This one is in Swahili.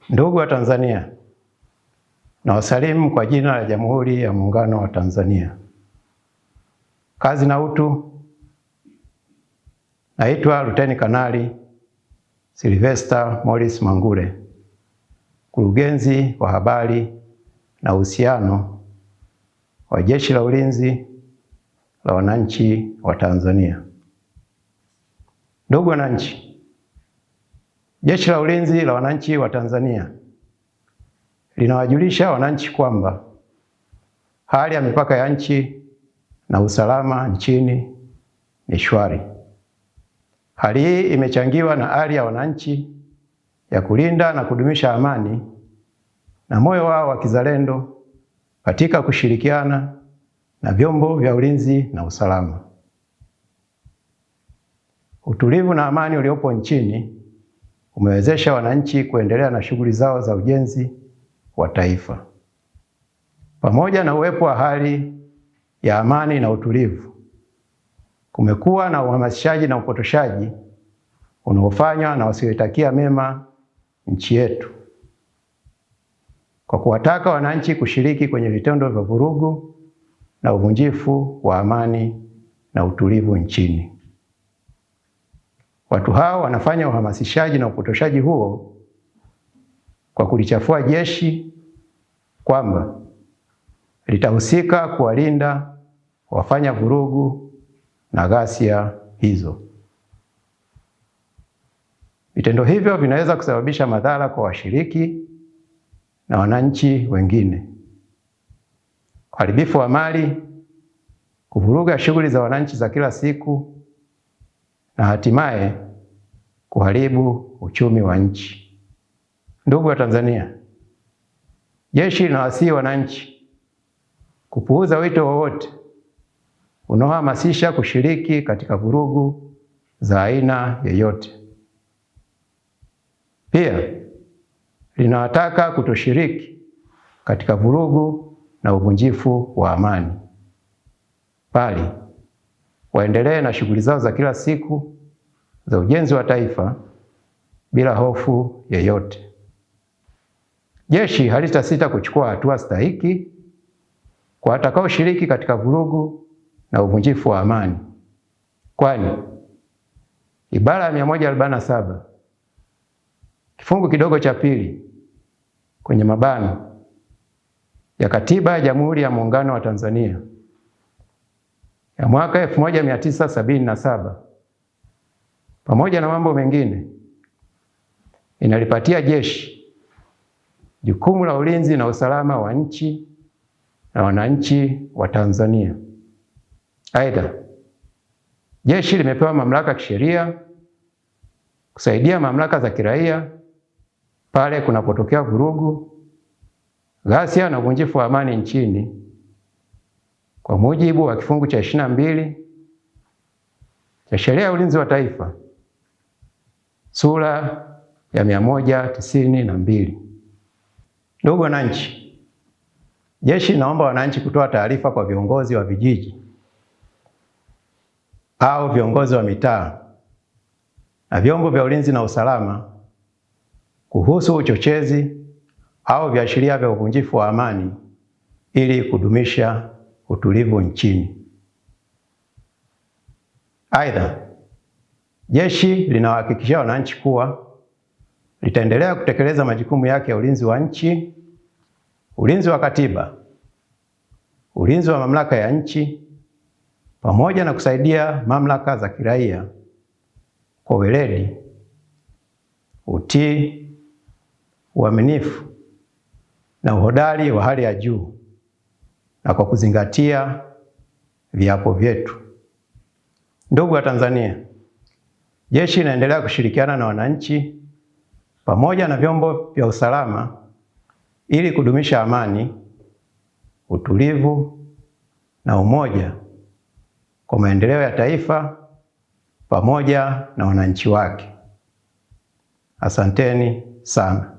Ndugu wa Tanzania, nawasalimu kwa jina la Jamhuri ya Muungano wa Tanzania. Kazi na utu. Naitwa Luteni Kanali Sylvester Morris Mangule, Mkurugenzi wa Habari na Uhusiano wa Jeshi la Ulinzi la Wananchi wa Tanzania. Ndugu wananchi, Jeshi la Ulinzi la Wananchi wa Tanzania linawajulisha wananchi kwamba hali ya mipaka ya nchi na usalama nchini ni shwari. Hali hii imechangiwa na hali ya wananchi ya kulinda na kudumisha amani na moyo wao wa kizalendo katika kushirikiana na vyombo vya ulinzi na usalama. Utulivu na amani uliopo nchini umewezesha wananchi kuendelea na shughuli zao za ujenzi wa taifa. Pamoja na uwepo wa hali ya amani na utulivu, kumekuwa na uhamasishaji na upotoshaji unaofanywa na wasioitakia mema nchi yetu, kwa kuwataka wananchi kushiriki kwenye vitendo vya vurugu na uvunjifu wa amani na utulivu nchini. Watu hao wanafanya uhamasishaji na upotoshaji huo kwa kulichafua jeshi kwamba litahusika kuwalinda wafanya vurugu na ghasia hizo. Vitendo hivyo vinaweza kusababisha madhara kwa washiriki na wananchi wengine: uharibifu wa mali, kuvuruga shughuli za wananchi za kila siku, na hatimaye kuharibu uchumi wa nchi. Ndugu wa Tanzania, jeshi linawasihi wananchi kupuuza wito wowote unaohamasisha kushiriki katika vurugu za aina yoyote. Pia linawataka kutoshiriki katika vurugu na uvunjifu wa amani, bali waendelee na shughuli zao za kila siku za ujenzi wa taifa bila hofu yoyote. Jeshi halitasita kuchukua hatua stahiki kwa watakaoshiriki katika vurugu na uvunjifu wa amani, kwani ibara ya 147 kifungu kidogo cha pili kwenye mabano ya Katiba ya Jamhuri ya Muungano wa Tanzania ya mwaka 1977 pamoja na mambo mengine inalipatia jeshi jukumu la ulinzi na usalama wa nchi na wananchi wa Tanzania. Aidha, jeshi limepewa mamlaka kisheria kusaidia mamlaka za kiraia pale kunapotokea vurugu, ghasia na uvunjifu wa amani nchini kwa mujibu wa kifungu cha 22 cha Sheria ya Ulinzi wa Taifa sura ya 192. Ndugu wananchi, jeshi linaomba wananchi kutoa taarifa kwa viongozi wa vijiji au viongozi wa mitaa na vyombo vya ulinzi na usalama kuhusu uchochezi au viashiria vya uvunjifu wa amani ili kudumisha utulivu nchini. Aidha, jeshi linawahakikishia wananchi kuwa litaendelea kutekeleza majukumu yake ya ulinzi wa nchi, ulinzi wa katiba, ulinzi wa mamlaka ya nchi, pamoja na kusaidia mamlaka za kiraia kwa weledi, utii, uaminifu na uhodari wa hali ya juu, na kwa kuzingatia viapo vyetu. Ndugu wa Tanzania, jeshi linaendelea kushirikiana na wananchi pamoja na vyombo vya usalama ili kudumisha amani, utulivu na umoja kwa maendeleo ya taifa pamoja na wananchi wake. Asanteni sana.